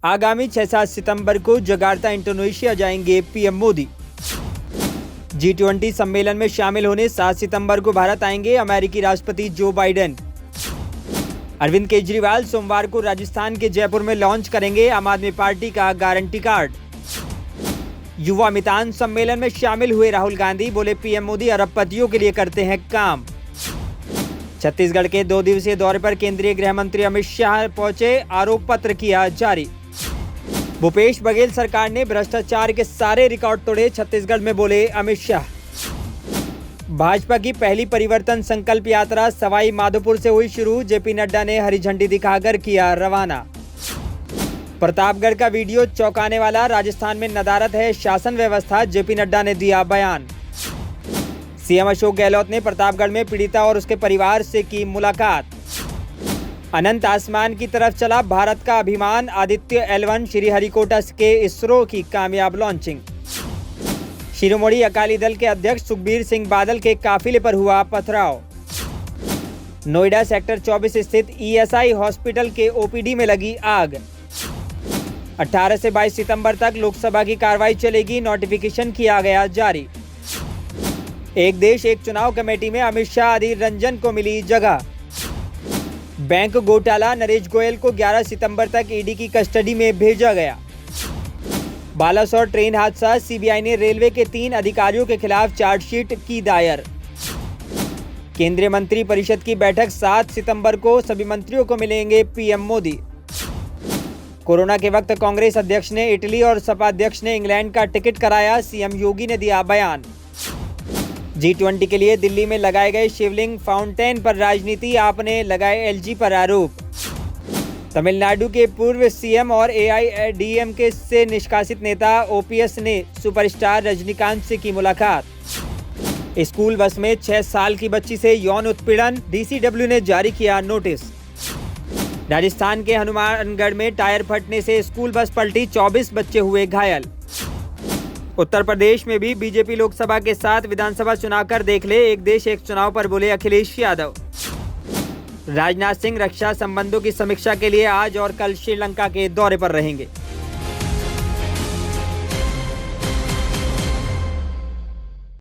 आगामी 6-7 सितंबर को Jakarta Indonesia जाएंगे पीएम मोदी। G20 सम्मेलन में शामिल होने 7 सितंबर को भारत आएंगे अमेरिकी राष्ट्रपति जो बाइडेन। अरविंद केजरीवाल सोमवार को राजस्थान के जयपुर में लॉन्च करेंगे आम आदमी पार्टी का गारंटी कार्ड। युवा मितान सम्मेलन में शामिल हुए राहुल गांधी, बोले पीएम मोदी अरबपतियों के लिए करते हैं काम। छत्तीसगढ़ के 2 दिवसीय दौरे पर केंद्रीय गृह मंत्री अमित शाह पहुंचे, आरोप पत्र किया जारी। भूपेश बघेल सरकार ने भ्रष्टाचार के सारे रिकॉर्ड तोड़े, छत्तीसगढ़ में बोले अमित शाह। भाजपा की पहली परिवर्तन संकल्प यात्रा सवाई माधोपुर से हुई शुरू, जेपी नड्डा ने हरी झंडी दिखाकर किया रवाना। प्रतापगढ़ का वीडियो चौंकाने वाला, राजस्थान में नदारद है शासन व्यवस्था, जेपी नड्डा ने दिया बयान। सीएम अशोक गहलोत ने प्रतापगढ़ में पीड़िता और उसके परिवार से की मुलाकात। अनंत आसमान की तरफ चला भारत का अभिमान, आदित्य L1 श्रीहरिकोटा के इसरो की कामयाब लॉन्चिंग। शिरोमणि अकाली दल के अध्यक्ष सुखबीर सिंह बादल के काफिले पर हुआ पथराव। नोएडा सेक्टर 24 स्थित ESI हॉस्पिटल के OPD में लगी आग। 18 से 22 सितंबर तक लोकसभा की कार्रवाई चलेगी, नोटिफिकेशन किया गया जारी। एक देश एक चुनाव कमेटी में अमित शाह, अधीर रंजन को मिली जगह। बैंक घोटाला, नरेश गोयल को 11 सितंबर तक ईडी की कस्टडी में भेजा गया। बालासोर ट्रेन हादसा, सीबीआई ने रेलवे के 3 अधिकारियों के खिलाफ चार्जशीट की दायर। केंद्रीय मंत्री परिषद की बैठक 7 सितंबर को, सभी मंत्रियों को मिलेंगे पीएम मोदी। कोरोना के वक्त कांग्रेस अध्यक्ष ने इटली और सपा अध्यक्ष ने इंग्लैंड का टिकट कराया, सीएम योगी ने दिया बयान। G20 के लिए दिल्ली में लगाए गए शिवलिंग फाउंटेन पर राजनीति, आपने लगाए LG पर आरोप। तमिलनाडु के पूर्व सीएम और AIADMK से निष्कासित नेता OPS ने सुपरस्टार रजनीकांत से की मुलाकात। स्कूल बस में 6 साल की बच्ची से यौन उत्पीड़न, DCW ने जारी किया नोटिस। राजस्थान के हनुमानगढ़ में टायर फटने से स्कूल बस पलटी, 24 बच्चे हुए घायल। उत्तर प्रदेश में भी बीजेपी लोकसभा के साथ विधानसभा चुनाव कर देख ले, एक देश एक चुनाव पर बोले अखिलेश यादव। राजनाथ सिंह रक्षा संबंधों की समीक्षा के लिए आज और कल श्रीलंका के दौरे पर रहेंगे।